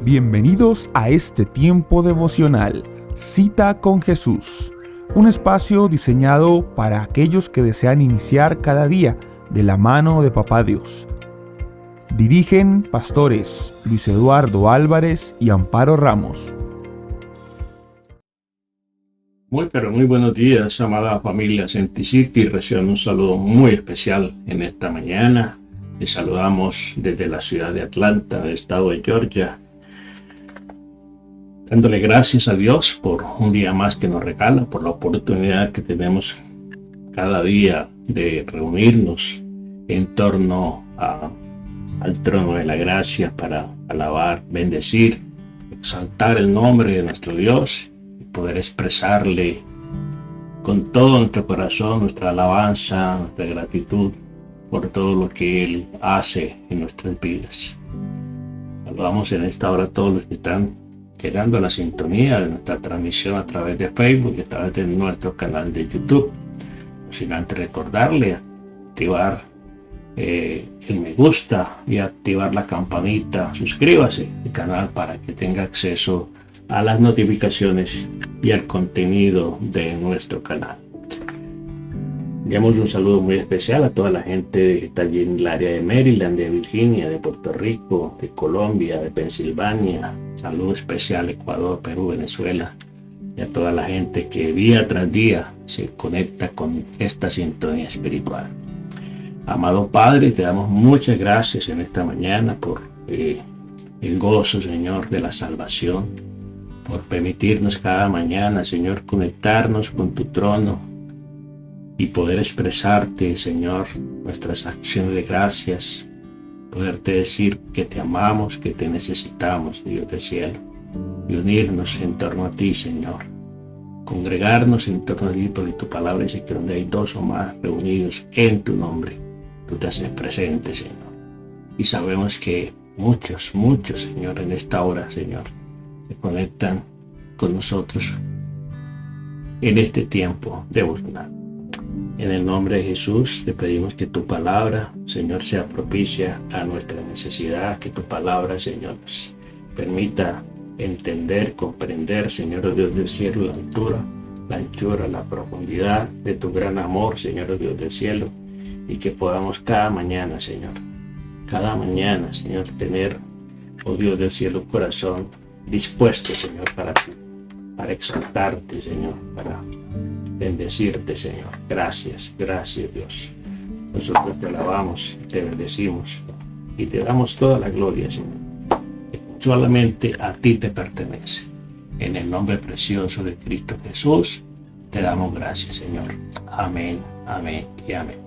Bienvenidos a este tiempo devocional, Cita con Jesús, un espacio diseñado para aquellos que desean iniciar cada día de la mano de Papá Dios. Dirigen pastores Luis Eduardo Álvarez y Amparo Ramos. Muy buenos días, amada familia Senti City. Reciban un saludo muy especial en esta mañana. Les saludamos desde la ciudad de Atlanta, del estado de Georgia, dándole gracias a Dios por un día más que nos regala, por la oportunidad que tenemos cada día de reunirnos en torno al trono de la gracia para alabar, bendecir, exaltar el nombre de nuestro Dios y poder expresarle con todo nuestro corazón nuestra alabanza, nuestra gratitud por todo lo que Él hace en nuestras vidas. Saludamos en esta hora a todos los que están llegando a la sintonía de nuestra transmisión a través de Facebook y a través de nuestro canal de YouTube. Sin antes recordarle activar el me gusta y activar la campanita. Suscríbase al canal para que tenga acceso a las notificaciones y al contenido de nuestro canal. Enviamos un saludo muy especial a toda la gente que está allí en el área de Maryland, de Virginia, de Puerto Rico, de Colombia, de Pensilvania. Saludo especial a Ecuador, Perú, Venezuela y a toda la gente que día tras día se conecta con esta sintonía espiritual. Amado Padre, te damos muchas gracias en esta mañana por el gozo, Señor, de la salvación, por permitirnos cada mañana, Señor, conectarnos con tu trono y poder expresarte, Señor, nuestras acciones de gracias, poderte decir que te amamos, que te necesitamos, Dios del cielo, y unirnos en torno a ti, Señor, congregarnos en torno a ti, porque tu palabra dice que donde hay dos o más reunidos en tu nombre, tú te haces presente, Señor. Y sabemos que muchos, Señor, en esta hora, Señor, se conectan con nosotros en este tiempo devocional. En el nombre de Jesús te pedimos que tu palabra, Señor, sea propicia a nuestra necesidad, que tu palabra, Señor, nos permita entender, comprender, Señor Dios del cielo, la altura, la anchura, la profundidad de tu gran amor, Señor Dios del cielo, y que podamos cada mañana, Señor, tener, oh Dios del cielo, un corazón dispuesto, Señor, para ti, para exaltarte, Señor, para bendecirte, Señor. Gracias, Dios. Nosotros te alabamos, te bendecimos y te damos toda la gloria, Señor. Solamente a ti te pertenece. En el nombre precioso de Cristo Jesús, te damos gracias, Señor. Amén, amén y amén.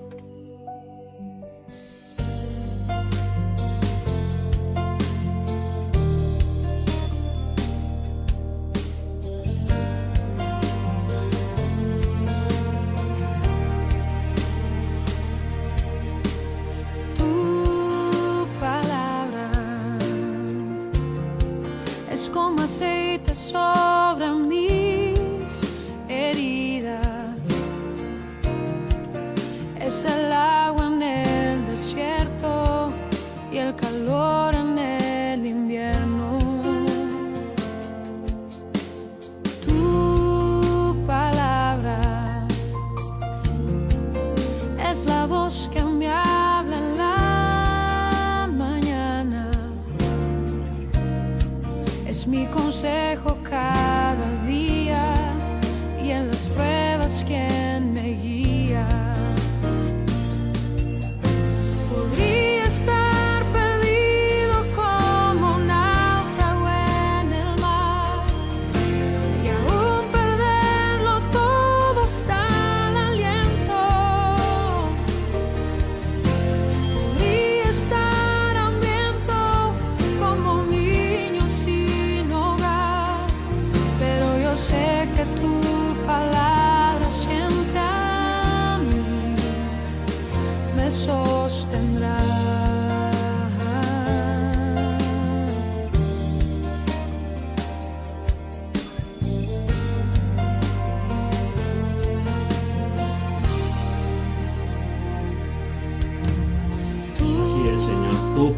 Como aceite sobre mis heridas, es el agua en el desierto y el calor en el invierno. Tu palabra es la voz que me habla en la mañana, es mi consejo cada día y en las pruebas quien me guía. Podría estar perdido como un náufrago en el mar y aún perderlo todo hasta el aliento. Podría estar hambriento como un niño sin hogar, pero yo sé que tu palabra siempre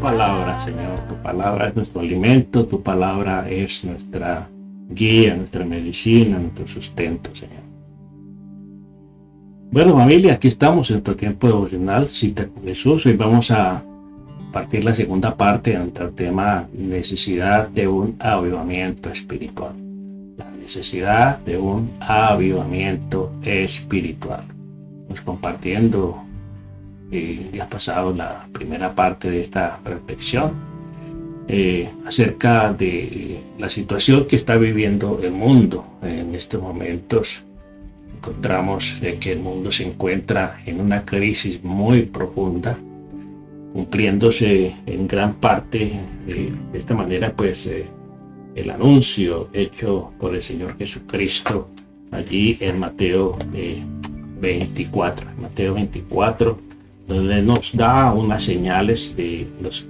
palabra, Señor, tu palabra es nuestro alimento, tu palabra es nuestra guía, nuestra medicina, nuestro sustento, Señor. Bueno, familia, aquí estamos en nuestro tiempo devocional, Cita con Jesús. Hoy vamos a partir la segunda parte de nuestro tema, necesidad de un avivamiento espiritual. La necesidad de un avivamiento espiritual. Pues compartiendo el día pasado la primera parte de esta reflexión acerca de la situación que está viviendo el mundo en estos momentos. Encontramos que el mundo se encuentra en una crisis muy profunda, cumpliéndose en gran parte de esta manera pues el anuncio hecho por el Señor Jesucristo allí en Mateo 24, donde nos da unas señales de los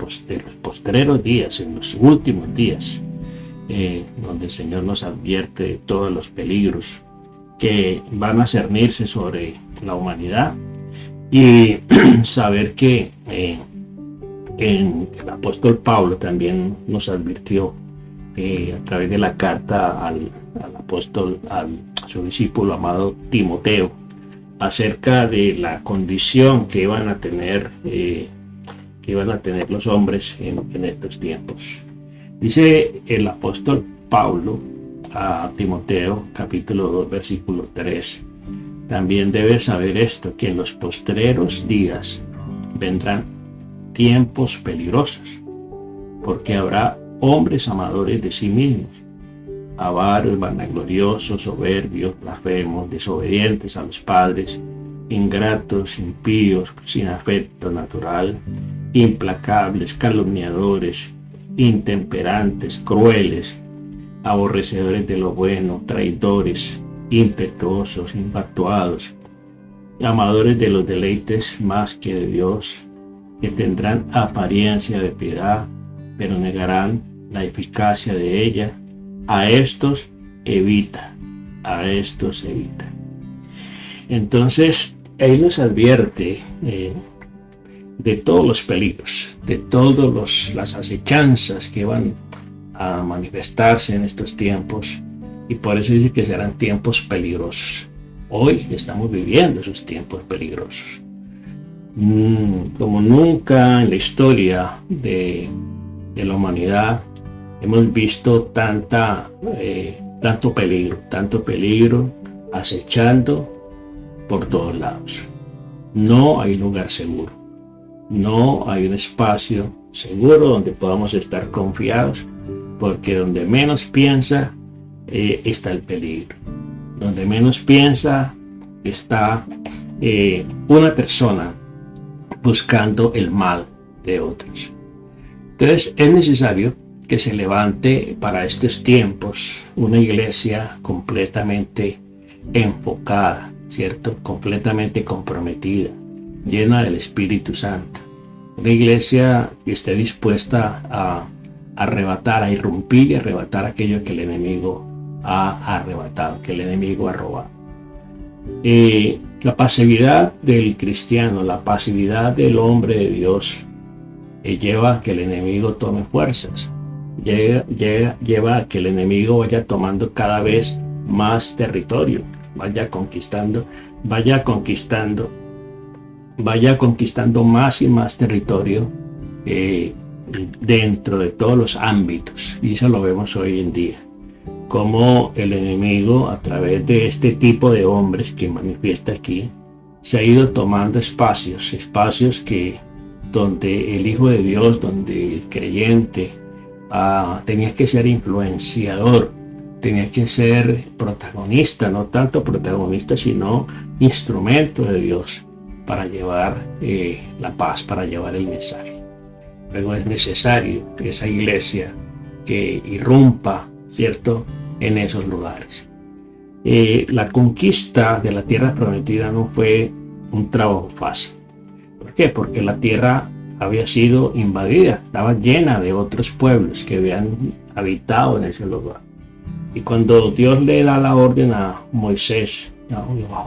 postreros días, en los últimos días, donde el Señor nos advierte de todos los peligros que van a cernirse sobre la humanidad, y saber que el apóstol Pablo también nos advirtió a través de la carta al apóstol, a su discípulo amado Timoteo, acerca de la condición que iban a tener los hombres en estos tiempos. Dice el apóstol Pablo a Timoteo, capítulo 2, versículo 3: también debes saber esto, que en los postreros días vendrán tiempos peligrosos, porque habrá hombres amadores de sí mismos, avaros, vanagloriosos, soberbios, blasfemos, desobedientes a los padres, ingratos, impíos, sin afecto natural, implacables, calumniadores, intemperantes, crueles, aborrecedores de lo bueno, traidores, impetuosos, infatuados, amadores de los deleites más que de Dios, que tendrán apariencia de piedad, pero negarán la eficacia de ella. A estos evita. Entonces, él nos advierte de todos los peligros, de todas las acechanzas que van a manifestarse en estos tiempos, y por eso dice que serán tiempos peligrosos. Hoy estamos viviendo esos tiempos peligrosos. Como nunca en la historia de la humanidad hemos visto tanto peligro acechando por todos lados. No hay lugar seguro, no hay un espacio seguro donde podamos estar confiados, porque donde menos piensa está el peligro, donde menos piensa está una persona buscando el mal de otros. Entonces es necesario que se levante para estos tiempos una iglesia completamente enfocada, ¿cierto? Completamente comprometida, llena del Espíritu Santo. Una iglesia que esté dispuesta a arrebatar, a irrumpir y arrebatar aquello que el enemigo ha arrebatado, que el enemigo ha robado. La pasividad del cristiano, la pasividad del hombre de Dios, lleva a que el enemigo tome fuerzas, lleva a que el enemigo vaya tomando cada vez más territorio, vaya conquistando más y más territorio dentro de todos los ámbitos. Y eso lo vemos hoy en día, como el enemigo, a través de este tipo de hombres que manifiesta aquí, se ha ido tomando espacios que donde el Hijo de Dios, donde el creyente tenía que ser influenciador, tenía que ser protagonista, no tanto protagonista, sino instrumento de Dios para llevar la paz, para llevar el mensaje. Luego es necesario que esa iglesia que irrumpa, ¿cierto?, en esos lugares. La conquista de la tierra prometida no fue un trabajo fácil. ¿Por qué? Porque la tierra había sido invadida, estaba llena de otros pueblos que habían habitado en ese lugar. Y cuando Dios le da la orden a Moisés, a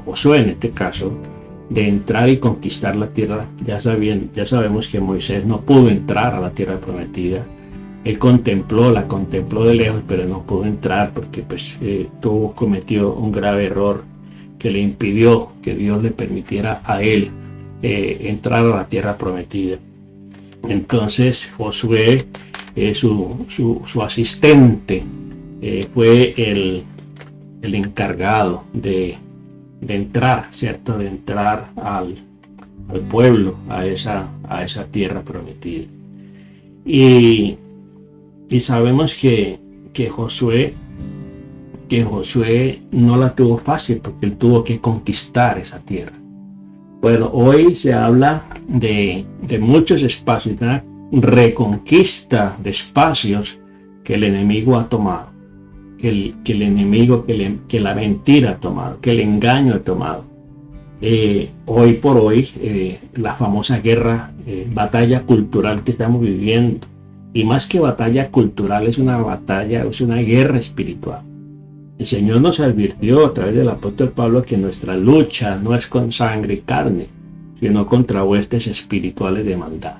Josué en este caso, de entrar y conquistar la tierra. Ya sabemos que Moisés no pudo entrar a la tierra prometida. Él la contempló de lejos, pero no pudo entrar porque cometió un grave error que le impidió que Dios le permitiera a él entrar a la tierra prometida. Entonces Josué, su asistente, fue el encargado de entrar, ¿cierto? De entrar al pueblo a esa tierra prometida. Y sabemos que Josué no la tuvo fácil porque él tuvo que conquistar esa tierra. Bueno, hoy se habla de muchos espacios, una reconquista de espacios que el enemigo ha tomado, que el enemigo, que la mentira ha tomado, que el engaño ha tomado. Hoy por hoy, la famosa batalla cultural que estamos viviendo, y más que batalla cultural, es una guerra espiritual. El Señor nos advirtió a través del apóstol Pablo que nuestra lucha no es con sangre y carne, sino contra huestes espirituales de maldad.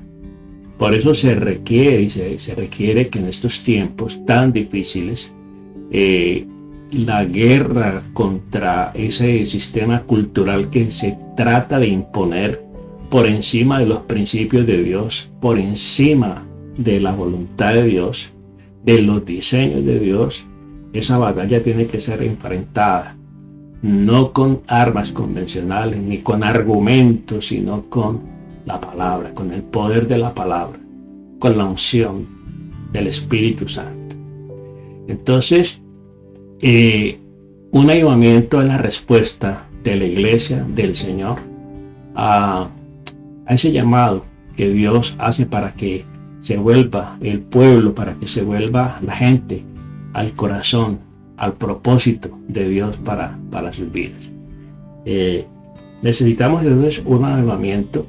Por eso se requiere que en estos tiempos tan difíciles, la guerra contra ese sistema cultural que se trata de imponer por encima de los principios de Dios, por encima de la voluntad de Dios, de los diseños de Dios, esa batalla tiene que ser enfrentada, no con armas convencionales ni con argumentos, sino con la palabra, con el poder de la palabra, con la unción del Espíritu Santo. Entonces, un avivamiento es la respuesta de la iglesia del Señor a ese llamado que Dios hace para que se vuelva el pueblo, para que se vuelva la gente al corazón, al propósito de Dios para sus vidas. Necesitamos entonces un avivamiento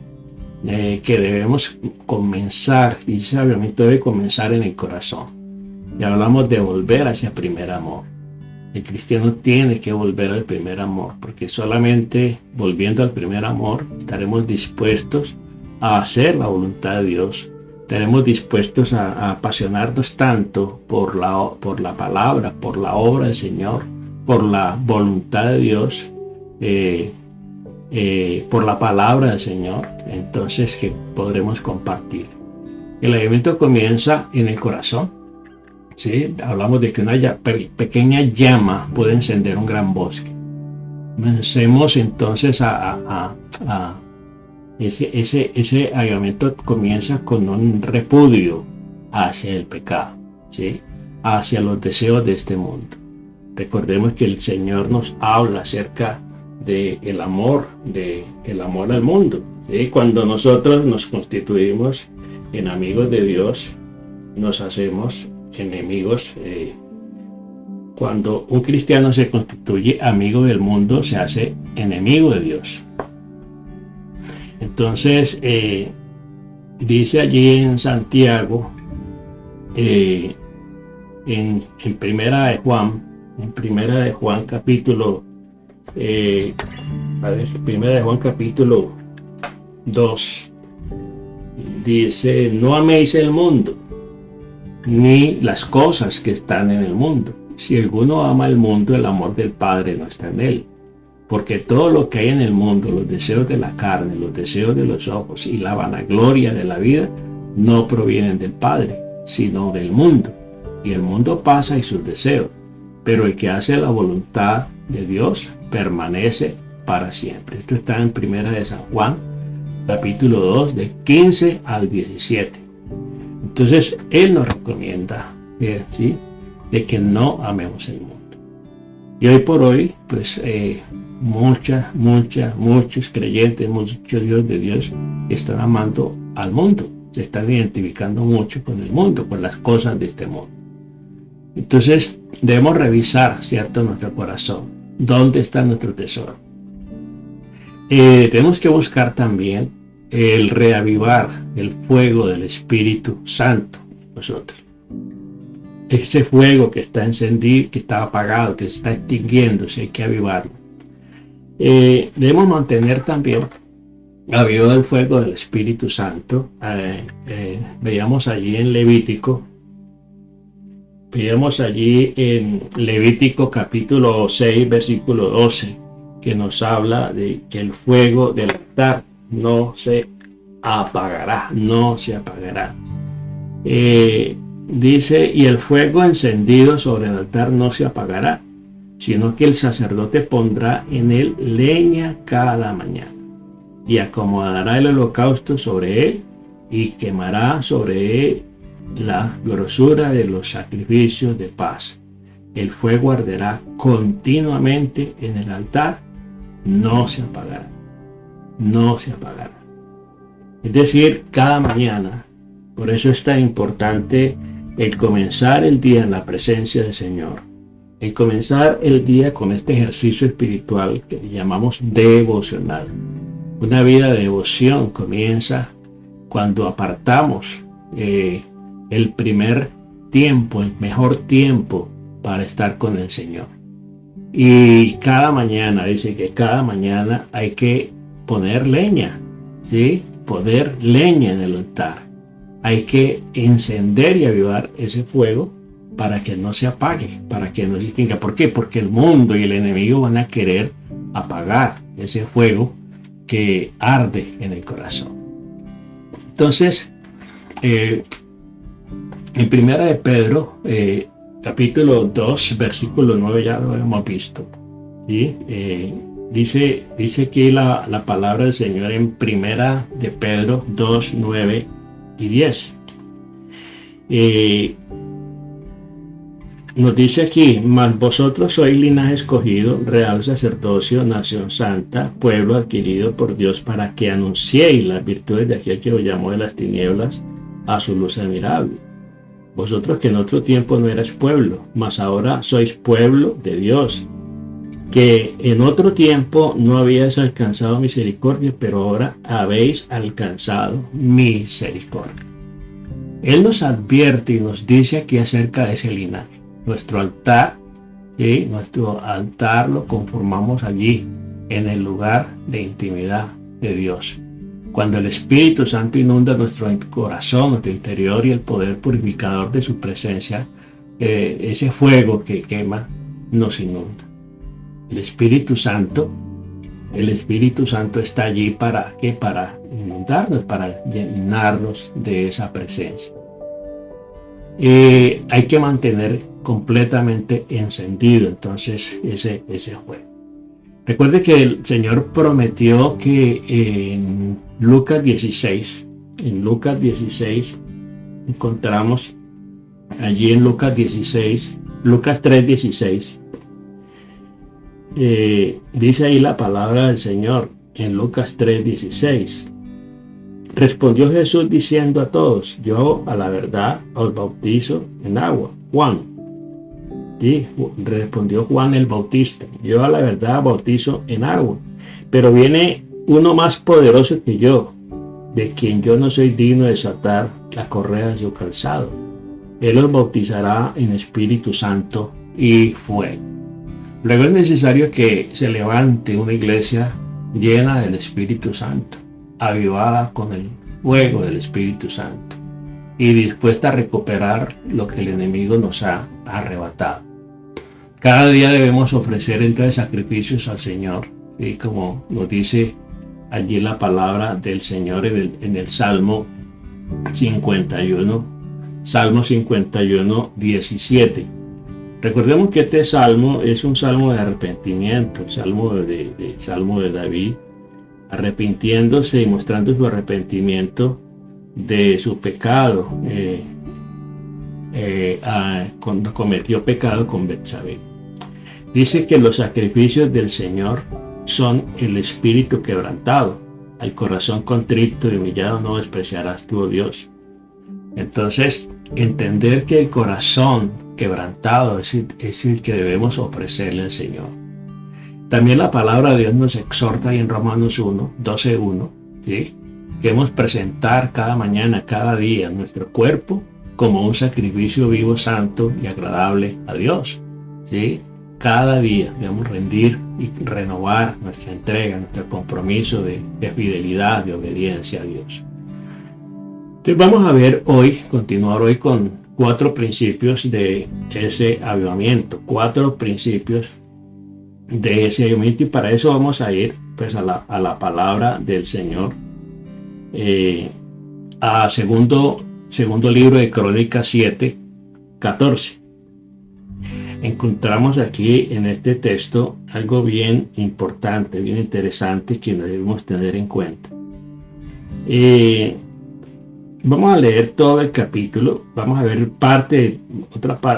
que debemos comenzar, y ese avivamiento debe comenzar en el corazón. Y hablamos de volver a ese primer amor. El cristiano tiene que volver al primer amor, porque solamente volviendo al primer amor estaremos dispuestos a hacer la voluntad de Dios. Estaremos dispuestos a apasionarnos tanto por la palabra, por la obra del Señor, por la voluntad de Dios, por la palabra del Señor, entonces que podremos compartir. El avivamiento comienza en el corazón. ¿Sí? Hablamos de que una pequeña llama puede encender un gran bosque. Comencemos entonces ese avivamiento comienza con un repudio hacia el pecado, ¿sí? Hacia los deseos de este mundo. Recordemos que el Señor nos habla acerca del amor al mundo, ¿sí? Cuando nosotros nos constituimos en amigos de Dios, nos hacemos enemigos. Cuando un cristiano se constituye amigo del mundo, se hace enemigo de Dios. Entonces, dice allí en Santiago, en primera de Juan capítulo, primera de Juan capítulo 2, dice: no améis el mundo, ni las cosas que están en el mundo. Si alguno ama el mundo, el amor del Padre no está en él. Porque todo lo que hay en el mundo, los deseos de la carne, los deseos de los ojos y la vanagloria de la vida, no provienen del Padre, sino del mundo. Y el mundo pasa y sus deseos, pero el que hace la voluntad de Dios permanece para siempre. Esto está en primera de San Juan, capítulo 2, de 15 al 17. Entonces, Él nos recomienda, ¿sí?, de que no amemos el mundo. Y hoy por hoy, pues, muchos creyentes, muchos hijos de Dios están amando al mundo, se están identificando mucho con el mundo, con las cosas de este mundo. Entonces, debemos revisar, ¿cierto?, nuestro corazón. ¿Dónde está nuestro tesoro? Tenemos que buscar también el reavivar el fuego del Espíritu Santo en nosotros. Ese fuego que está encendido, que está apagado, que se está extinguiendo, hay que avivarlo. Debemos mantener también avivo el fuego del Espíritu Santo. Veíamos allí en Levítico capítulo 6, versículo 12, que nos habla de que el fuego del altar no se apagará. Dice, y el fuego encendido sobre el altar no se apagará, sino que el sacerdote pondrá en él leña cada mañana, y acomodará el holocausto sobre él, y quemará sobre él la grosura de los sacrificios de paz. El fuego arderá continuamente en el altar, no se apagará. Es decir, cada mañana. Por eso es tan importante el comenzar el día en la presencia del Señor. El comenzar el día con este ejercicio espiritual que llamamos devocional. Una vida de devoción comienza cuando apartamos el primer tiempo, el mejor tiempo para estar con el Señor. Y cada mañana, dice que cada mañana hay que poner leña, ¿sí? Poner leña en el altar. Hay que encender y avivar ese fuego para que no se apague, para que no se extinga. ¿Por qué? Porque el mundo y el enemigo van a querer apagar ese fuego que arde en el corazón. Entonces, en primera de Pedro, capítulo 2, versículo 9, ya lo hemos visto, ¿sí? Dice aquí la palabra del Señor en primera de Pedro 2, 9 y 10. Nos dice aquí, mas vosotros sois linaje escogido, real sacerdocio, nación santa, pueblo adquirido por Dios, para que anunciéis las virtudes de aquel que os llamó de las tinieblas a su luz admirable. Vosotros que en otro tiempo no erais pueblo, mas ahora sois pueblo de Dios, que en otro tiempo no habíais alcanzado misericordia, pero ahora habéis alcanzado misericordia. Él nos advierte y nos dice aquí acerca de ese linaje. Nuestro altar, ¿sí? Nuestro altar lo conformamos allí, en el lugar de intimidad de Dios. Cuando el Espíritu Santo inunda nuestro corazón, nuestro interior, y el poder purificador de su presencia, ese fuego que quema, nos inunda. El Espíritu Santo está allí para ¿qué? Para inundarnos, para llenarnos de esa presencia. Hay que mantener completamente encendido entonces ese fuego. Recuerde que el Señor prometió que en Lucas 16 encontramos allí en Lucas 3:16, dice ahí la palabra del Señor en Lucas 3:16. Respondió Jesús diciendo a todos, yo a la verdad os bautizo en agua. Juan, ¿sí? Respondió Juan el Bautista, yo a la verdad bautizo en agua, pero viene uno más poderoso que yo, de quien yo no soy digno de desatar la correa de su calzado. Él os bautizará en Espíritu Santo y fuego. Luego es necesario que se levante una iglesia llena del Espíritu Santo, avivada con el fuego del Espíritu Santo y dispuesta a recuperar lo que el enemigo nos ha arrebatado. Cada día debemos ofrecer entonces sacrificios al Señor, y como nos dice allí la palabra del Señor en el Salmo 51, 17. Recordemos que este salmo es un salmo de arrepentimiento, el salmo de David, arrepintiéndose y mostrando su arrepentimiento de su pecado, cuando cometió pecado con Betsabé. Dice que los sacrificios del Señor son el espíritu quebrantado, al corazón contrito y humillado no despreciarás tú, oh Dios. Entonces, entender que el corazón quebrantado es el que debemos ofrecerle al Señor. También la palabra de Dios nos exhorta ahí en Romanos 12:1, ¿sí? Que debemos presentar cada mañana, cada día, nuestro cuerpo como un sacrificio vivo, santo y agradable a Dios, ¿sí? cada día debemos rendir y renovar nuestra entrega, nuestro compromiso de fidelidad, de obediencia a Dios. Entonces vamos a ver hoy, continuar hoy con 4 principios de ese avivamiento, 4 principios de ese avivamiento, y para eso vamos a ir pues a la palabra del Señor, a segundo libro de Crónicas 7:14. Encontramos aquí en este texto algo bien importante, bien interesante que debemos tener en cuenta. Vamos a leer todo el capítulo, vamos a ver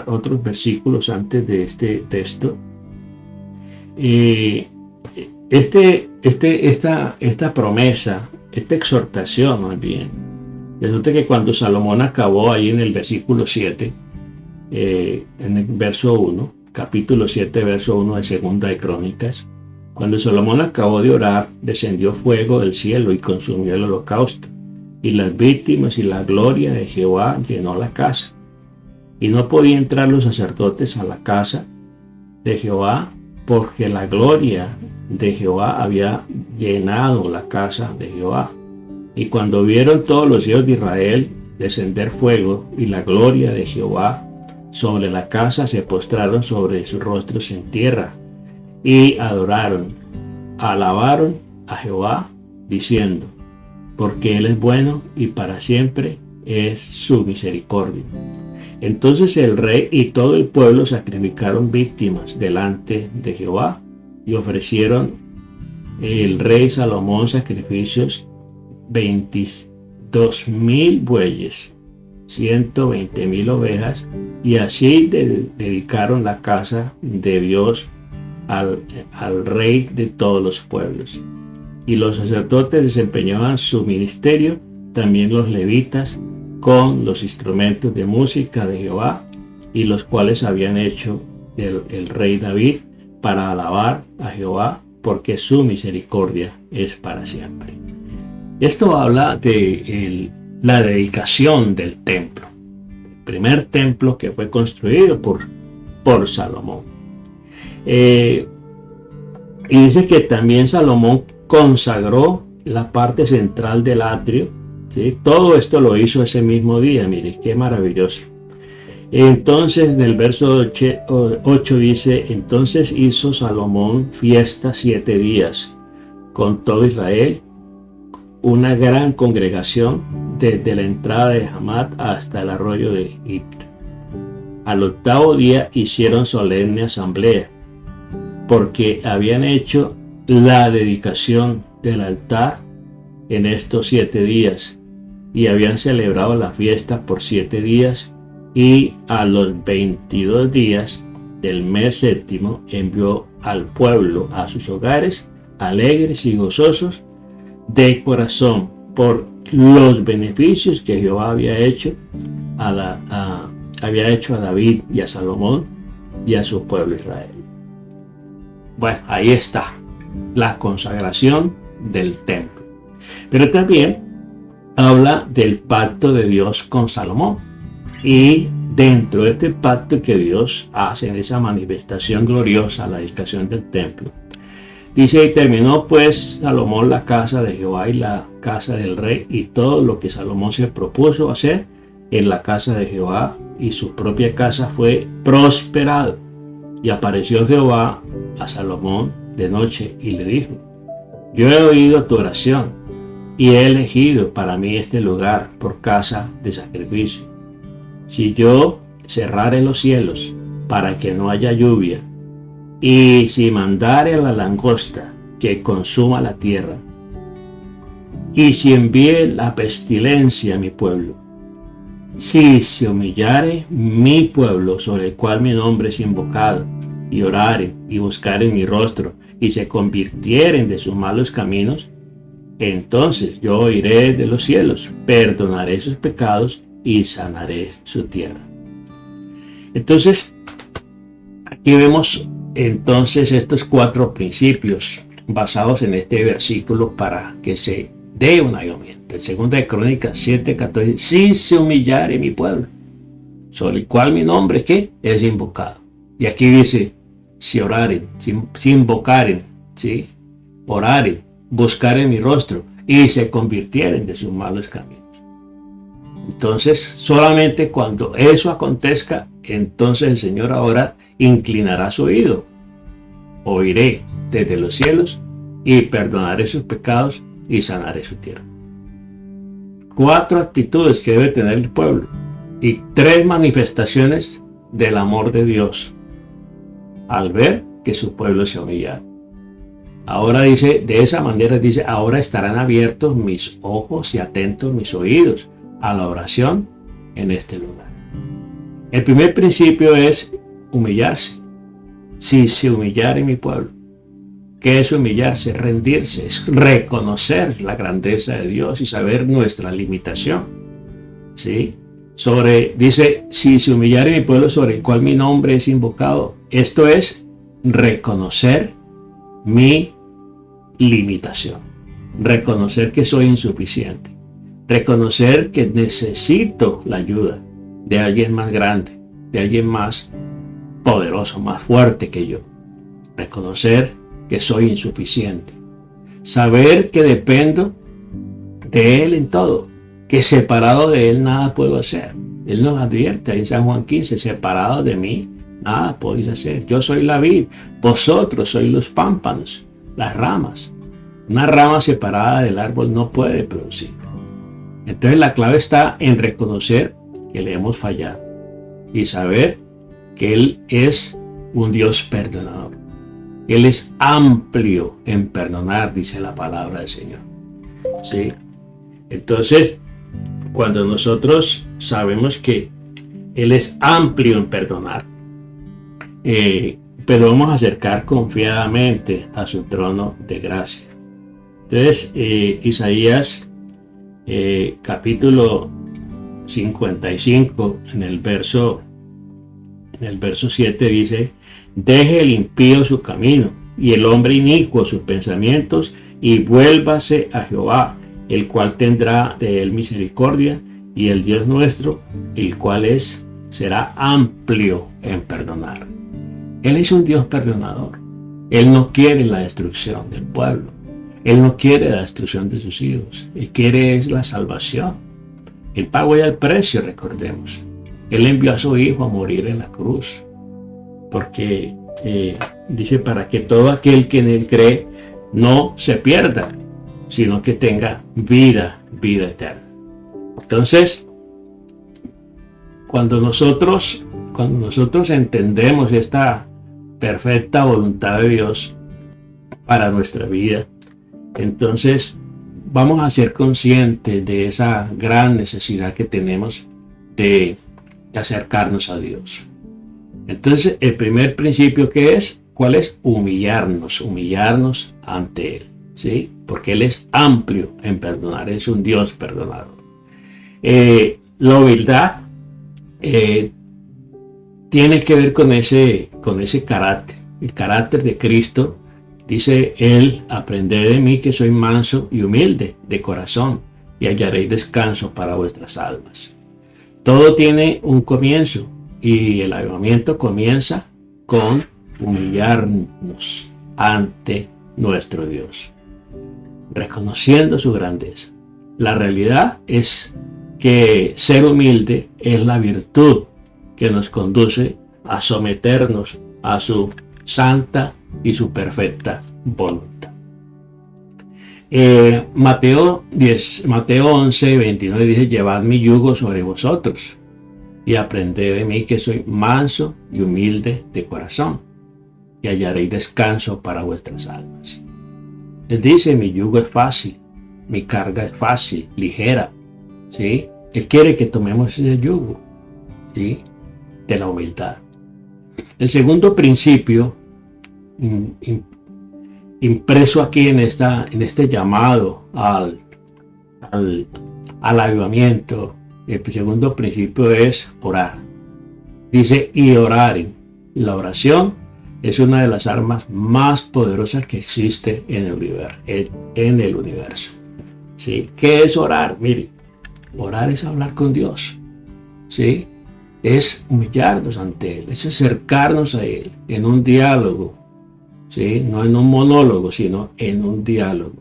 otros versículos antes de este texto. Esta promesa, esta exhortación más bien, resulta que cuando Salomón acabó ahí en el versículo 7, en el verso 1, capítulo 7, verso 1 de Segunda de Crónicas, cuando Salomón acabó de orar, descendió fuego del cielo y consumió el holocausto, y las víctimas y la gloria de Jehová llenó la casa. Y no podían entrar los sacerdotes a la casa de Jehová, porque la gloria de Jehová había llenado la casa de Jehová. Y cuando vieron todos los hijos de Israel descender fuego y la gloria de Jehová sobre la casa, se postraron sobre sus rostros en tierra y adoraron, alabaron a Jehová, diciendo: porque Él es bueno y para siempre es su misericordia. Entonces el rey y todo el pueblo sacrificaron víctimas delante de Jehová, y ofrecieron el rey Salomón sacrificios: 22,000 bueyes, 120,000 ovejas, y así dedicaron la casa de Dios al rey de todos los pueblos. Y los sacerdotes desempeñaban su ministerio, también los levitas, con los instrumentos de música de Jehová, y los cuales habían hecho el rey David, para alabar a Jehová, porque su misericordia es para siempre. Esto habla de la dedicación del templo, el primer templo que fue construido por Salomón. Y dice que también Salomón consagró la parte central del atrio, ¿sí? Todo esto lo hizo ese mismo día. Mire qué maravilloso. Entonces en el verso 8 dice: entonces hizo Salomón fiesta 7 días con todo Israel, una gran congregación, desde la entrada de Hamat hasta el arroyo de Egipto. Al 8º día hicieron solemne asamblea, porque habían hecho la dedicación del altar en estos 7 días, y habían celebrado la fiesta por 7 días, y a los 22 días del mes 7º envió al pueblo a sus hogares, alegres y gozosos de corazón, por los beneficios que Jehová había hecho a David y a Salomón y a su pueblo Israel. Bueno, ahí está la consagración del templo. Pero también habla del pacto de Dios con Salomón, y dentro de este pacto que Dios hace en esa manifestación gloriosa, la dedicación del templo, dice: y terminó pues Salomón la casa de Jehová y la casa del rey, y todo lo que Salomón se propuso hacer en la casa de Jehová y su propia casa fue prosperado. Y apareció Jehová a Salomón de noche y le dijo: yo he oído tu oración y he elegido para mí este lugar por casa de sacrificio. Si yo cerrare los cielos para que no haya lluvia, y si mandare a la langosta que consuma la tierra, y si envíe la pestilencia a mi pueblo, si se humillare mi pueblo sobre el cual mi nombre es invocado, y oraren y buscaren mi rostro, y se convirtieren de sus malos caminos, entonces yo oiré de los cielos, perdonaré sus pecados y sanaré su tierra. Entonces, aquí vemos entonces estos 4 principios basados en este versículo para que se dé un avivamiento. En 2 de Crónicas 7:14, si se humillare mi pueblo, sobre el cual mi nombre ¿qué? Es invocado. Y aquí dice, si oraren, si invocaren, ¿sí? Oraren, buscaren mi rostro y se convirtieren de sus malos caminos. Entonces, solamente cuando eso acontezca, entonces el Señor ahora inclinará su oído. Oiré desde los cielos y perdonaré sus pecados y sanaré su tierra. 4 actitudes que debe tener el pueblo y 3 manifestaciones del amor de Dios al ver que su pueblo se humilla. Ahora dice, de esa manera dice, ahora estarán abiertos mis ojos y atentos mis oídos a la oración en este lugar. El primer principio es humillarse. Si se humillare mi pueblo, ¿qué es humillarse? Rendirse, es reconocer la grandeza de Dios y saber nuestra limitación. ¿Sí? Dice, si se humillare mi pueblo sobre el cual mi nombre es invocado, esto es reconocer mi limitación, reconocer que soy insuficiente, reconocer que necesito la ayuda de alguien más grande, de alguien más poderoso, más fuerte que yo, reconocer que soy insuficiente, saber que dependo de Él en todo, que separado de Él nada puedo hacer. Él nos advierte en San Juan 15, separado de mí nada podéis hacer. Yo soy la vid, vosotros sois los pámpanos, las ramas. Una rama separada del árbol no puede producir. Entonces la clave está en reconocer que le hemos fallado y saber que Él es un Dios perdonador. Él es amplio en perdonar, dice la palabra del Señor. ¿Sí? Entonces, cuando nosotros sabemos que Él es amplio en perdonar, pero vamos a acercar confiadamente a su trono de gracia. Entonces, Isaías capítulo 55, en el verso 7 dice, deje el impío su camino y el hombre inicuo sus pensamientos y vuélvase a Jehová, el cual tendrá de él misericordia, y el Dios nuestro, el cual será amplio en perdonar. Él es un Dios perdonador. Él no quiere la destrucción del pueblo. Él no quiere la destrucción de sus hijos. Él quiere la salvación. Él pagó ya el precio, recordemos. Él envió a su Hijo a morir en la cruz. Porque dice, para que todo aquel que en Él cree no se pierda, sino que tenga vida eterna. Entonces, cuando nosotros entendemos esta perfecta voluntad de Dios para nuestra vida, entonces vamos a ser conscientes de esa gran necesidad que tenemos de acercarnos a Dios. Entonces, el primer principio ¿cuál es? Humillarnos ante Él, ¿sí? Porque Él es amplio en perdonar, es un Dios perdonador. La humildad tiene que ver con ese carácter, el carácter de Cristo. Dice Él, aprended de mí que soy manso y humilde de corazón, y hallaréis descanso para vuestras almas. Todo tiene un comienzo, y el avivamiento comienza con humillarnos ante nuestro Dios, reconociendo su grandeza. La realidad es que ser humilde es la virtud que nos conduce a someternos a su santa y su perfecta voluntad. Mateo 11, 29 dice, llevad mi yugo sobre vosotros y aprended de mí que soy manso y humilde de corazón, y hallaréis descanso para vuestras almas. Él dice, mi yugo es fácil, mi carga es fácil, ligera, ¿sí? Él quiere que tomemos ese yugo, ¿sí? De la humildad. El segundo principio impreso aquí en este llamado al avivamiento, el segundo principio es orar. Dice, y oraren. La oración es una de las armas más poderosas que existe en el universo. ¿Sí? ¿Qué es orar? Mire, orar es hablar con Dios. ¿Sí? es humillarnos ante Él, es acercarnos a Él en un diálogo, ¿sí? No en un monólogo, sino en un diálogo,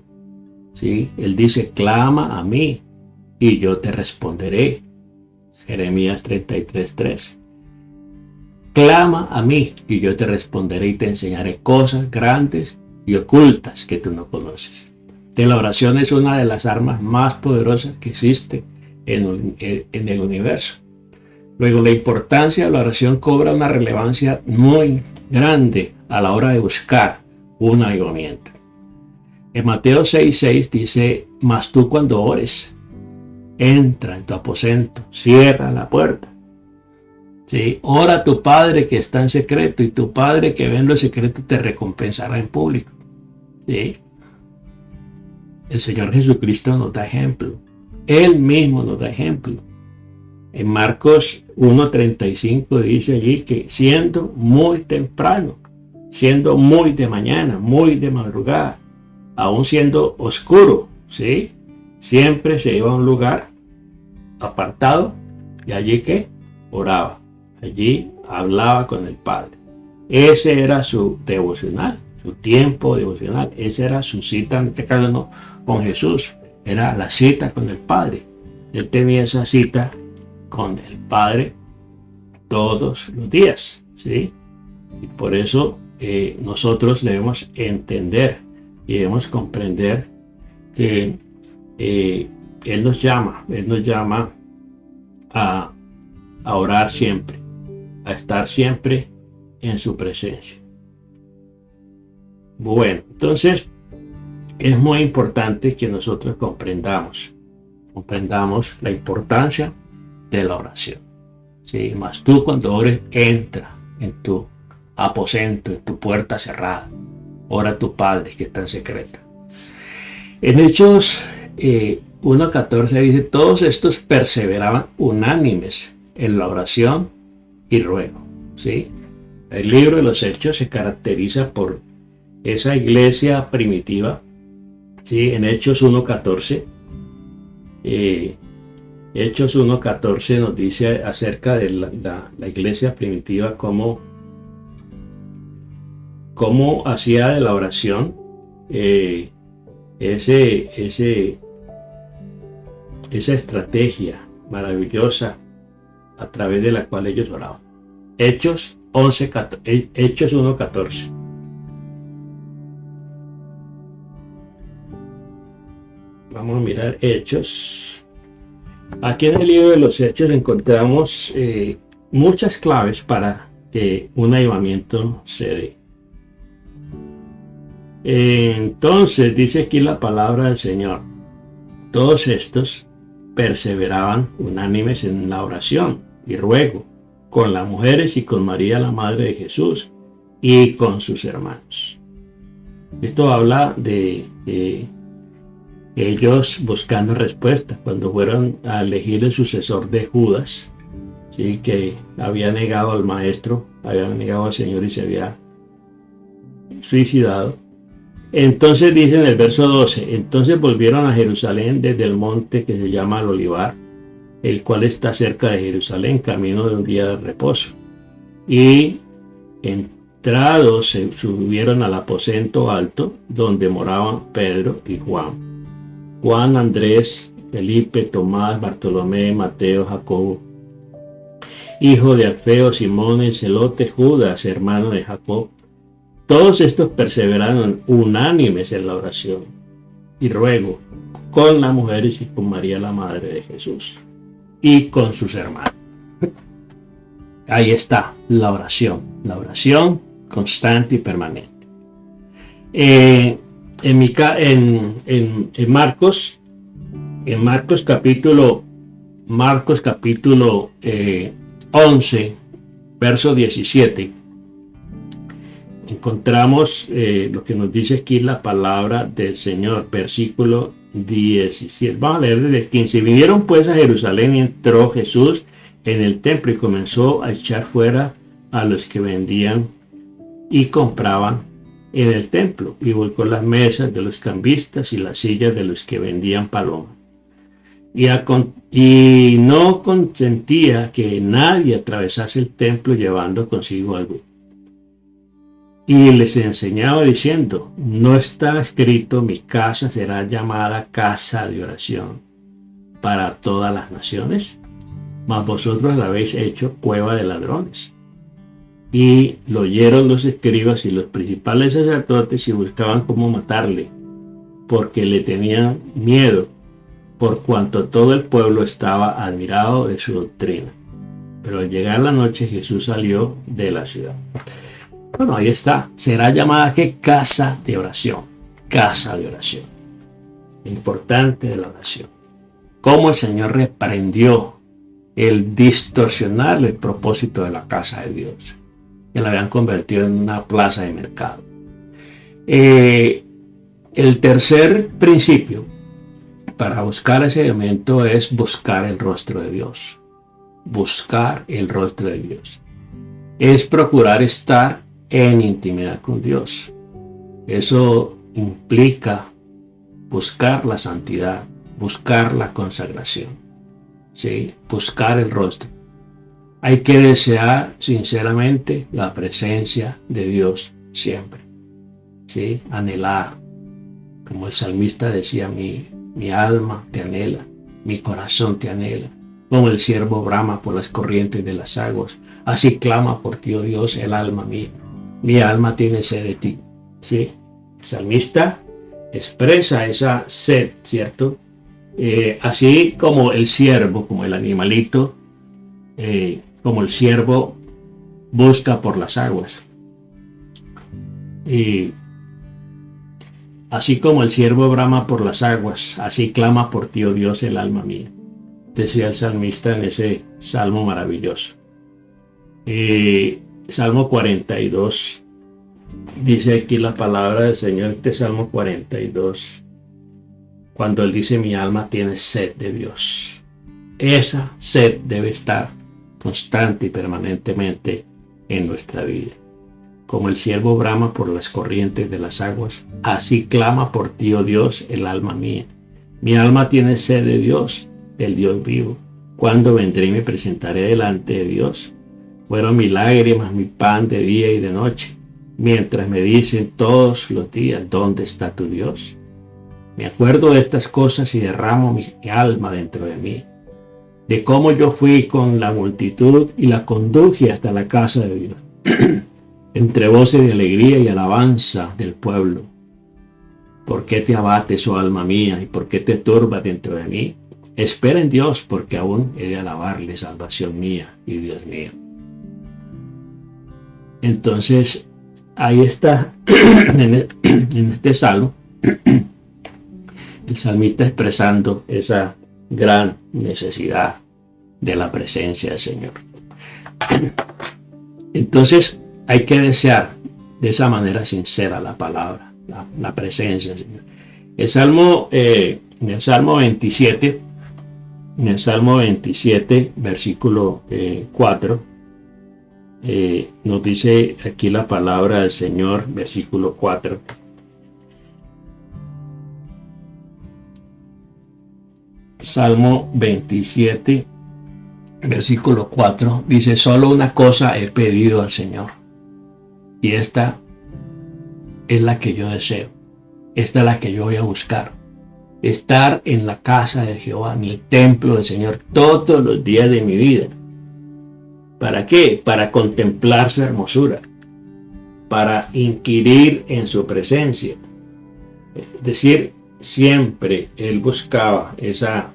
¿sí? Él dice, clama a mí y yo te responderé. Jeremías 33:3. Clama a mí y yo te responderé y te enseñaré cosas grandes y ocultas que tú no conoces. La oración es una de las armas más poderosas que existe en el universo. Luego, la importancia de la oración cobra una relevancia muy grande a la hora de buscar un avivamiento. En Mateo 6:6 dice, mas tú cuando ores, entra en tu aposento, cierra la puerta. ¿Sí? Ora a tu Padre que está en secreto, y tu Padre que ve en lo secreto te recompensará en público. ¿Sí? El Señor Jesucristo nos da ejemplo. Él mismo nos da ejemplo. En Marcos 1:35 dice allí que siendo muy temprano, siendo muy de mañana, muy de madrugada, aún siendo oscuro, ¿sí? Siempre se iba a un lugar apartado y allí que oraba, allí hablaba con el Padre. Ese era su devocional, su tiempo devocional, esa era su cita, en este caso no con Jesús, era la cita con el Padre. Él tenía esa cita con el Padre todos los días, ¿sí? Y por eso nosotros debemos entender y debemos comprender que Él nos llama a orar siempre, a estar siempre en su presencia. Bueno, entonces es muy importante que nosotros comprendamos la importancia de la oración. ¿Sí? Mas tú cuando ores, entra en tu aposento, en tu puerta cerrada. Ora a tu Padre que está en secreto. En Hechos 1:14 dice, todos estos perseveraban unánimes en la oración y ruego. ¿Sí? El libro de los Hechos se caracteriza por esa iglesia primitiva. ¿Sí? En Hechos 1:14 Hechos 1:14 nos dice acerca de la iglesia primitiva, cómo hacía de la oración esa estrategia maravillosa a través de la cual ellos oraban. Hechos 1:14. Vamos a mirar Hechos. Aquí en el libro de los Hechos encontramos muchas claves para que un avivamiento se dé. Entonces dice aquí la palabra del Señor, todos estos perseveraban unánimes en la oración y ruego con las mujeres y con María la madre de Jesús y con sus hermanos. Esto habla de ellos buscando respuesta cuando fueron a elegir el sucesor de Judas, ¿sí? Que había negado al maestro, había negado al Señor y se había suicidado. Entonces dice en el verso 12, entonces volvieron a Jerusalén desde el monte que se llama el Olivar, el cual está cerca de Jerusalén, camino de un día de reposo. Y entrados se subieron al aposento alto donde moraban Pedro y Juan, Andrés, Felipe, Tomás, Bartolomé, Mateo, Jacobo, hijo de Alfeo, Simón el celote, Judas, hermano de Jacob. Todos estos perseveraron unánimes en la oración y ruego con las mujeres y con María la madre de Jesús y con sus hermanos. Ahí está la oración constante y permanente. En Marcos capítulo 11, verso 17, encontramos lo que nos dice aquí la palabra del Señor, versículo 17. Vamos a leer desde el 15. Vinieron pues a Jerusalén y entró Jesús en el templo y comenzó a echar fuera a los que vendían y compraban en el templo, y volcó las mesas de los cambistas y las sillas de los que vendían palomas. y no consentía que nadie atravesase el templo llevando consigo algo. Y les enseñaba diciendo: ¿no está escrito, mi casa será llamada casa de oración para todas las naciones? Mas vosotros la habéis hecho cueva de ladrones. Y lo oyeron los escribas y los principales sacerdotes y buscaban cómo matarle, porque le tenían miedo, por cuanto todo el pueblo estaba admirado de su doctrina. Pero al llegar la noche, Jesús salió de la ciudad. Bueno, ahí está. Será llamada ¿qué? Casa de oración. Casa de oración. Importante de la oración. Cómo el Señor reprendió el distorsionar el propósito de la casa de Dios, que la habían convertido en una plaza de mercado. El tercer principio para buscar ese elemento es buscar el rostro de Dios. Buscar el rostro de Dios. Es procurar estar en intimidad con Dios. Eso implica buscar la santidad, buscar la consagración, ¿sí? Buscar el rostro. Hay que desear sinceramente la presencia de Dios siempre, ¿sí? Anhelar, como el salmista decía: mi alma te anhela, mi corazón te anhela, como el ciervo brama por las corrientes de las aguas, así clama por ti, oh Dios, el alma mía. Mi alma tiene sed de ti, ¿sí? El salmista expresa esa sed, ¿cierto? Así como el ciervo, como el animalito, como el ciervo busca por las aguas. Y así como el ciervo brama por las aguas, así clama por ti, oh Dios, el alma mía, decía el salmista en ese salmo maravilloso. Salmo 42, dice aquí la palabra del Señor, este Salmo 42, cuando Él dice: mi alma tiene sed de Dios. Esa sed debe estar constante y permanentemente en nuestra vida. Como el ciervo brama por las corrientes de las aguas, así clama por ti, oh Dios, el alma mía. Mi alma tiene sed de Dios, del Dios vivo. ¿Cuándo vendré y me presentaré delante de Dios? Fueron mis lágrimas mi pan de día y de noche, mientras me dicen todos los días: ¿dónde está tu Dios? Me acuerdo de estas cosas y derramo mi alma dentro de mí, de cómo yo fui con la multitud y la conduje hasta la casa de Dios, entre voces de alegría y alabanza del pueblo. ¿Por qué te abates, oh alma mía, y por qué te turbas dentro de mí? Espera en Dios, porque aún he de alabarle, salvación mía y Dios mío. Entonces, ahí está, en este salmo, el salmista expresando esa gran necesidad de la presencia del Señor. Entonces, hay que desear de esa manera sincera la palabra, la presencia del Señor. En el Salmo 27, versículo 4, nos dice aquí la palabra del Señor, versículo 4. Salmo 27, versículo 4, dice: solo una cosa he pedido al Señor, y esta es la que yo deseo, esta es la que yo voy a buscar: estar en la casa de Jehová, en el templo del Señor, todos los días de mi vida. ¿Para qué? Para contemplar su hermosura, para inquirir en su presencia. Es decir, siempre él buscaba esa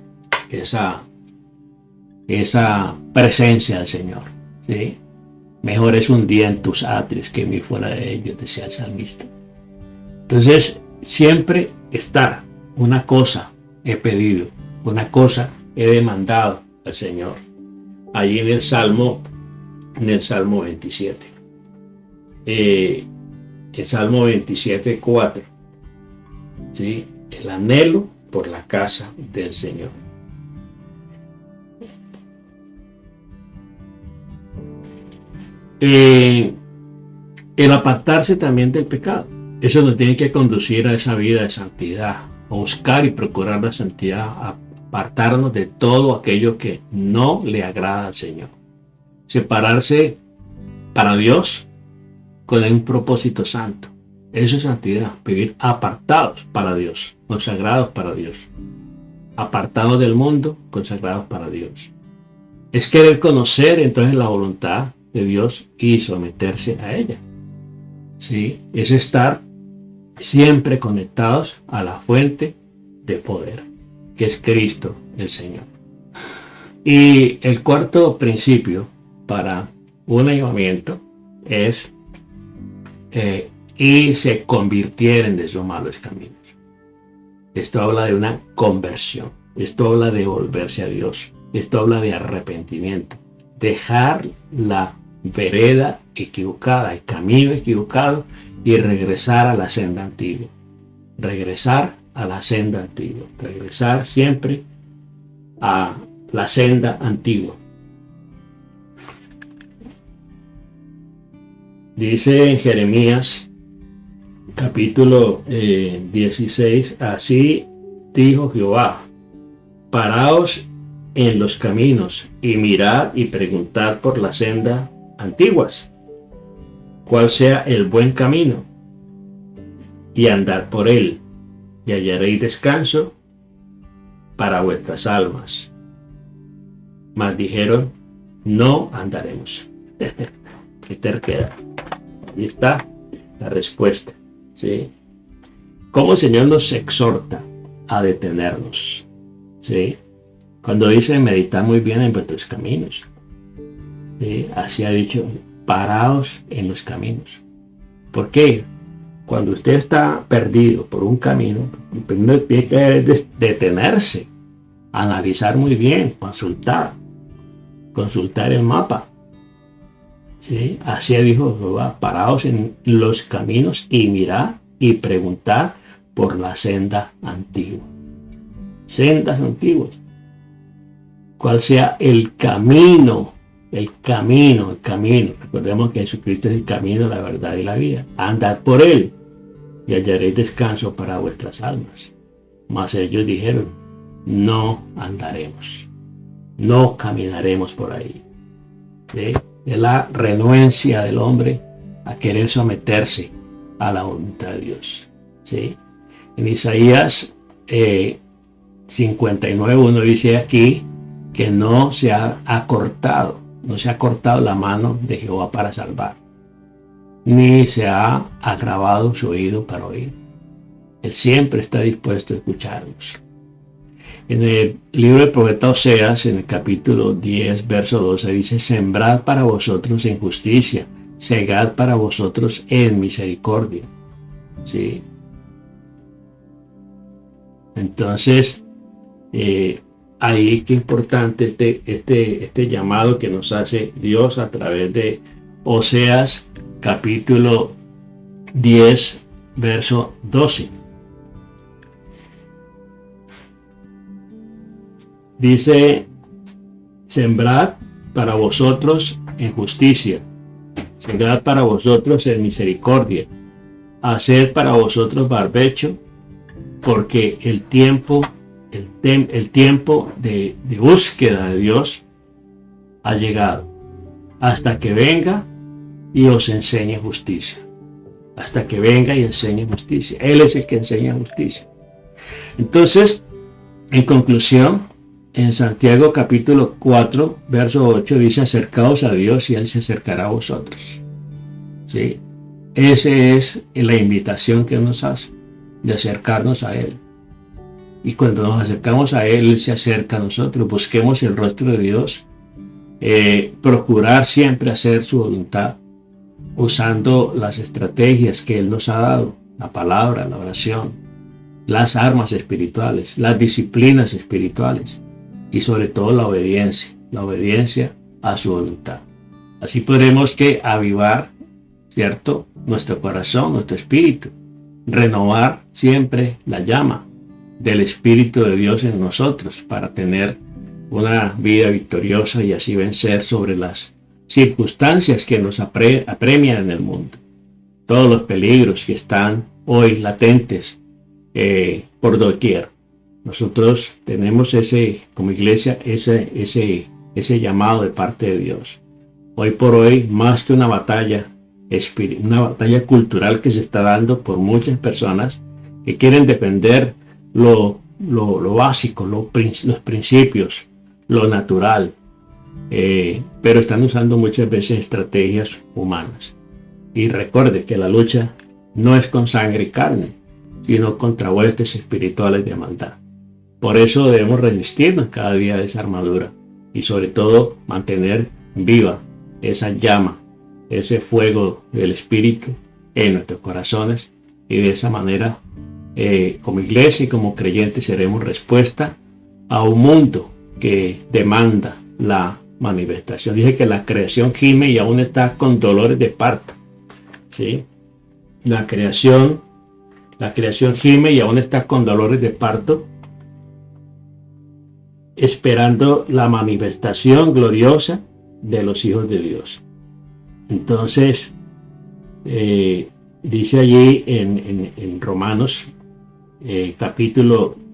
presencia del Señor, ¿sí? Mejor es un día en tus atrios que 1000 fuera de ellos, decía el salmista. Entonces, siempre estar. Una cosa he pedido, una cosa he demandado al Señor. Allí en el Salmo 27. El Salmo 27, 4. ¿Sí? El anhelo por la casa del Señor. El apartarse también del pecado. Eso nos tiene que conducir a esa vida de santidad, a buscar y procurar la santidad, apartarnos de todo aquello que no le agrada al Señor. Separarse para Dios con un propósito santo. Eso es santidad, vivir apartados para Dios, consagrados para Dios. Apartados del mundo, consagrados para Dios. Es querer conocer entonces la voluntad de Dios y someterse a ella. ¿Sí? Es estar siempre conectados a la fuente de poder, que es Cristo el Señor. Y el cuarto principio para un avivamiento es y se convirtieran de sus malos caminos. Esto habla de una conversión, esto habla de volverse a Dios, esto habla de arrepentimiento, dejar la vereda equivocada, el camino equivocado y regresar a la senda antigua. Regresar a la senda antigua, regresar siempre a la senda antigua. Dice en Jeremías capítulo 16, así dijo Jehová, paraos en los caminos y mirad y preguntad por la senda antiguas, cuál sea el buen camino, y andad por él, y hallaréis descanso para vuestras almas. Mas dijeron, no andaremos. Qué terquedad. Ahí está la respuesta. ¿Sí? Cómo el Señor nos exhorta a detenernos. ¿Sí? Cuando dice meditar muy bien en vuestros caminos. ¿Sí? Así ha dicho, paraos en los caminos. ¿Por qué? Cuando usted está perdido por un camino, primero tiene que detenerse, analizar muy bien, consultar el mapa. ¿Sí? Así dijo Jehová, paraos en los caminos y mirad y preguntad por la senda antigua. Sendas antiguas. ¿Cuál sea el camino? El camino. Recordemos que Jesucristo es el camino, la verdad y la vida. Andad por él y hallaréis descanso para vuestras almas. Mas ellos dijeron, no andaremos, no caminaremos por ahí. ¿Sí? Es la renuencia del hombre a querer someterse a la voluntad de Dios. ¿Sí? En Isaías 59:1 dice aquí que no se ha cortado la mano de Jehová para salvar, ni se ha agravado su oído para oír. Él siempre está dispuesto a escucharnos. En el libro del profeta Oseas, en el capítulo 10, verso 12, dice, sembrad para vosotros en justicia, segad para vosotros en misericordia. ¿Sí? Entonces, ahí qué importante este llamado que nos hace Dios a través de Oseas, capítulo 10, verso 12. Dice, sembrad para vosotros en justicia, sembrad para vosotros en misericordia, haced para vosotros barbecho, porque el tiempo de búsqueda de Dios ha llegado, hasta que venga y os enseñe justicia. Hasta que venga y enseñe justicia. Él es el que enseña justicia. Entonces, en conclusión, en Santiago capítulo 4, verso 8 dice, acercaos a Dios y Él se acercará a vosotros. ¿Sí? Esa es la invitación que nos hace, de acercarnos a Él. Y cuando nos acercamos a Él, Él se acerca a nosotros. Busquemos el rostro de Dios. Procurar siempre hacer su voluntad, usando las estrategias que Él nos ha dado, la palabra, la oración, las armas espirituales, las disciplinas espirituales y sobre todo la obediencia a su voluntad. Así podremos que avivar, ¿cierto?, nuestro corazón, nuestro espíritu, renovar siempre la llama del Espíritu de Dios en nosotros para tener una vida victoriosa y así vencer sobre las circunstancias que nos apremian en el mundo. Todos los peligros que están hoy latentes por doquier. Nosotros tenemos como iglesia, ese llamado de parte de Dios. Hoy por hoy, más que una batalla cultural que se está dando por muchas personas que quieren defender lo básico, los principios, lo natural, pero están usando muchas veces estrategias humanas. Y recuerde que la lucha no es con sangre y carne, sino contra huestes espirituales de maldad. Por eso debemos resistirnos cada día de esa armadura y sobre todo mantener viva esa llama, ese fuego del Espíritu en nuestros corazones, y de esa manera como iglesia y como creyentes seremos respuesta a un mundo que demanda la manifestación. Dije que la creación gime y aún está con dolores de parto, ¿sí? La creación gime y aún está con dolores de parto, esperando la manifestación gloriosa de los hijos de Dios. Entonces, dice allí en Romanos capítulo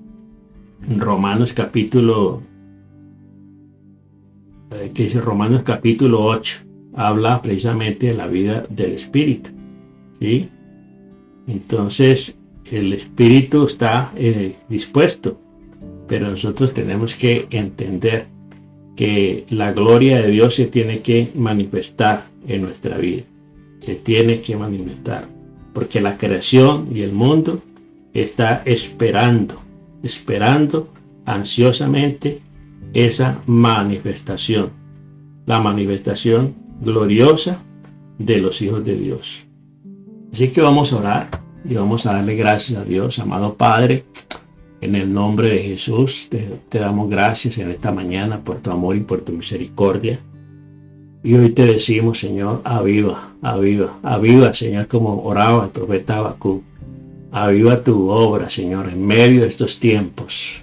8, habla precisamente de la vida del Espíritu, ¿sí? Entonces, el Espíritu está dispuesto, pero nosotros tenemos que entender que la gloria de Dios se tiene que manifestar en nuestra vida. Se tiene que manifestar, porque la creación y el mundo está esperando ansiosamente esa manifestación, la manifestación gloriosa de los hijos de Dios. Así que vamos a orar y vamos a darle gracias a Dios. Amado Padre, en el nombre de Jesús te damos gracias en esta mañana por tu amor y por tu misericordia. Y hoy te decimos, Señor, aviva, Señor, como oraba el profeta Habacuc. Aviva tu obra, Señor, en medio de estos tiempos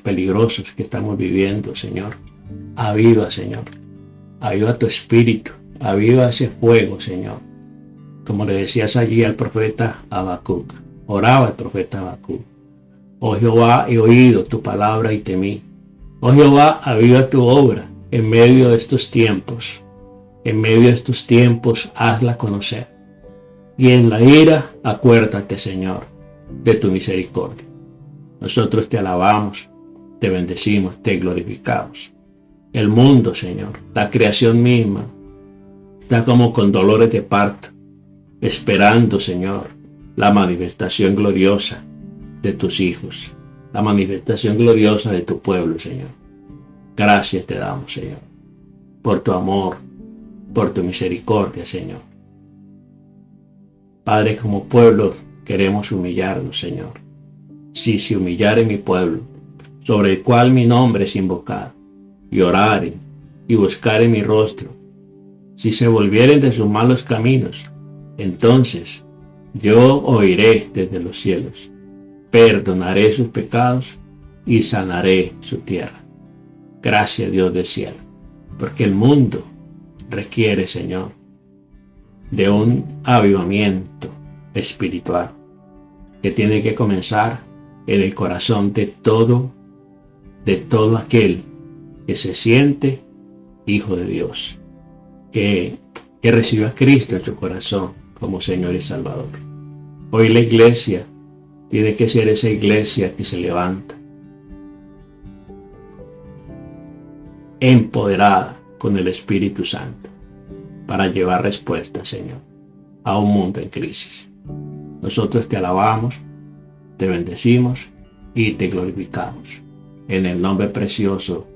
peligrosos que estamos viviendo, Señor. Aviva, Señor. Aviva tu espíritu. Aviva ese fuego, Señor. Como le decías allí al profeta Habacuc. Oraba el profeta Habacuc. Oh Jehová, he oído tu palabra y temí. Oh Jehová, aviva tu obra en medio de estos tiempos. En medio de estos tiempos, hazla conocer. Y en la ira, acuérdate, Señor, de tu misericordia. Nosotros te alabamos, te bendecimos, te glorificamos. El mundo, Señor, la creación misma, está como con dolores de parto, esperando, Señor, la manifestación gloriosa de tus hijos, la manifestación gloriosa de tu pueblo, Señor. Gracias te damos, Señor, por tu amor, por tu misericordia, Señor. Padre, como pueblo queremos humillarnos, Señor. Si se humillare mi pueblo, sobre el cual mi nombre es invocado, y oraren y buscaren mi rostro, si se volvieren de sus malos caminos, entonces yo oiré desde los cielos, perdonaré sus pecados y sanaré su tierra. Gracias, Dios del cielo, porque el mundo requiere, Señor, de un avivamiento espiritual que tiene que comenzar en el corazón de todo aquel que se siente hijo de Dios, que recibe a Cristo en su corazón como Señor y Salvador. Hoy la iglesia tiene que ser esa iglesia que se levanta, empoderada con el Espíritu Santo, para llevar respuesta, Señor, a un mundo en crisis. Nosotros te alabamos, te bendecimos y te glorificamos. En el nombre precioso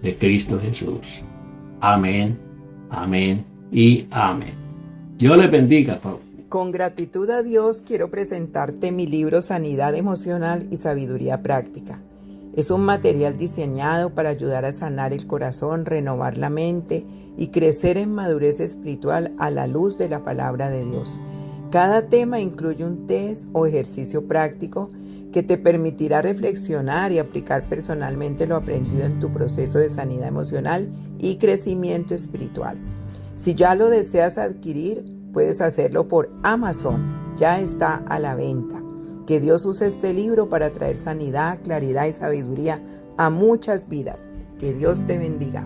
de Cristo Jesús. Amén, amén y amén. Dios les bendiga, Pablo. Con gratitud a Dios quiero presentarte mi libro Sanidad Emocional y Sabiduría Práctica. Es un material diseñado para ayudar a sanar el corazón, renovar la mente y crecer en madurez espiritual a la luz de la palabra de Dios. Cada tema incluye un test o ejercicio práctico que te permitirá reflexionar y aplicar personalmente lo aprendido en tu proceso de sanidad emocional y crecimiento espiritual. Si ya lo deseas adquirir, puedes hacerlo por Amazon. Ya está a la venta. Que Dios use este libro para traer sanidad, claridad y sabiduría a muchas vidas. Que Dios te bendiga.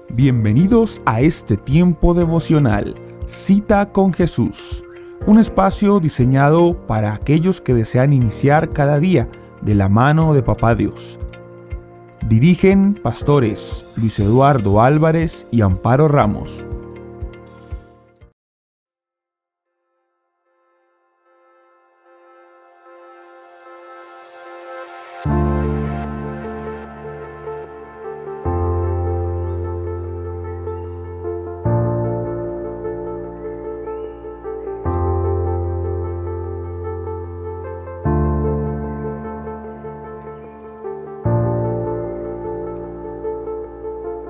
Bienvenidos a este tiempo devocional, Cita con Jesús, un espacio diseñado para aquellos que desean iniciar cada día de la mano de Papá Dios. Dirigen pastores Luis Eduardo Álvarez y Amparo Ramos.